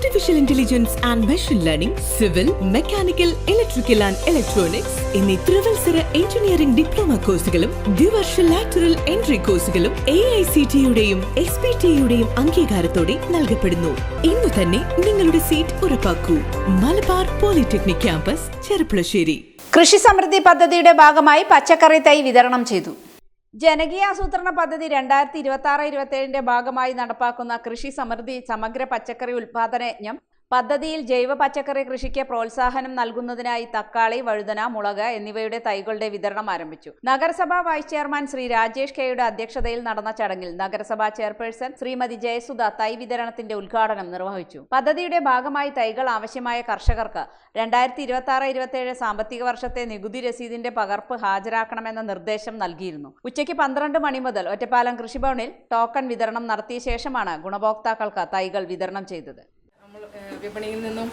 Artificial intelligence and machine learning, civil, mechanical, electrical and electronics എന്നീ ത്രിവത്സര engineering diploma കോഴ്സുകളും ദ്വിവർഷ lateral entry കോഴ്സുകളും AICTEയുടെയും SPTയുടെയും അംഗീകാരത്തോടെ നൽകപ്പെടുന്നു. ഇന്ന് തന്നെ നിങ്ങളുടെ സീറ്റ് ഉറപ്പാക്കൂ. Malabar polytechnic campus, Cherpulassery. കൃഷി സമൃദ്ധി പദ്ധതിയുടെ ഭാഗമായി പച്ചക്കറി തൈ വിതരണം ചെയ്തു. ജനകീയ ആസൂത്രണ പദ്ധതി 2026-27 ഭാഗമായി നടപ്പാക്കുന്ന കൃഷി സമൃദ്ധി സമഗ്ര പച്ചക്കറി ഉൽപാദന യജ്ഞം പദ്ധതിയിൽ ജൈവ പച്ചക്കറി കൃഷിക്ക് പ്രോത്സാഹനം നൽകുന്നതിനായി തക്കാളി, വഴുതന, മുളക് എന്നിവയുടെ തൈകളുടെ വിതരണം ആരംഭിച്ചു. നഗരസഭാ വൈസ് ചെയർമാൻ ശ്രീ രാജേഷ് കെയുടെ അധ്യക്ഷതയിൽ നടന്ന ചടങ്ങിൽ നഗരസഭാ ചെയർപേഴ്സൺ ശ്രീമതി ജയസുധ തൈ വിതരണത്തിന്റെ ഉദ്ഘാടനം നിർവഹിച്ചു. പദ്ധതിയുടെ ഭാഗമായി തൈകൾ ആവശ്യമായ കർഷകർക്ക് 2026-27 സാമ്പത്തിക വർഷത്തെ നികുതി രസീതിന്റെ പകർപ്പ് ഹാജരാക്കണമെന്ന നിർദ്ദേശം നൽകിയിരുന്നു. ഉച്ചയ്ക്ക് 12 മണി മുതൽ ഒറ്റപ്പാലം കൃഷിഭവനിൽ ടോക്കൺ വിതരണം നടത്തിയ ശേഷമാണ് ഗുണഭോക്താക്കൾക്ക് തൈകൾ വിതരണം ചെയ്തത്. വിപണിയിൽ നിന്നും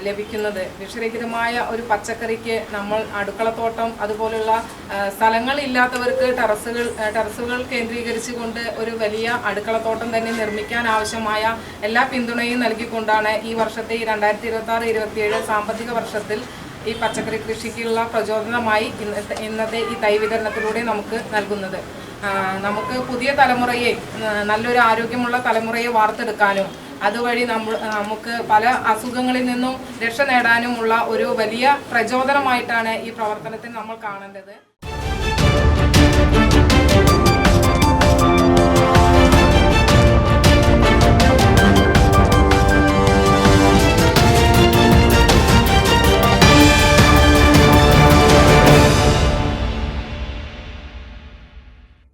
ലഭിക്കുന്നത് വിഷരഹിതമായ ഒരു പച്ചക്കറിക്ക് നമ്മൾ അടുക്കളത്തോട്ടം അതുപോലുള്ള സ്ഥലങ്ങളില്ലാത്തവർക്ക് ടെറസുകൾ കേന്ദ്രീകരിച്ചുകൊണ്ട് ഒരു വലിയ അടുക്കളത്തോട്ടം തന്നെ നിർമ്മിക്കാൻ ആവശ്യമായ എല്ലാ പിന്തുണയും നൽകിക്കൊണ്ടാണ് ഈ വർഷത്തെ 2026-27 സാമ്പത്തിക വർഷത്തിൽ ഈ പച്ചക്കറി കൃഷിക്കുള്ള പ്രചോദനമായി ഇന്നത്തെ ഈ തൈ വിതരണത്തിലൂടെ നമുക്ക് നൽകുന്നത്. നമുക്ക് പുതിയ തലമുറയെ, നല്ലൊരു ആരോഗ്യമുള്ള തലമുറയെ വാർത്തെടുക്കാനും അതുവഴി നമുക്ക് പല അസുഖങ്ങളിൽ നിന്നും രക്ഷ നേടാനുമുള്ള ഒരു വലിയ പ്രചോദനമായിട്ടാണ് ഈ പ്രവർത്തനത്തിൽ നമ്മൾ കാണേണ്ടത്.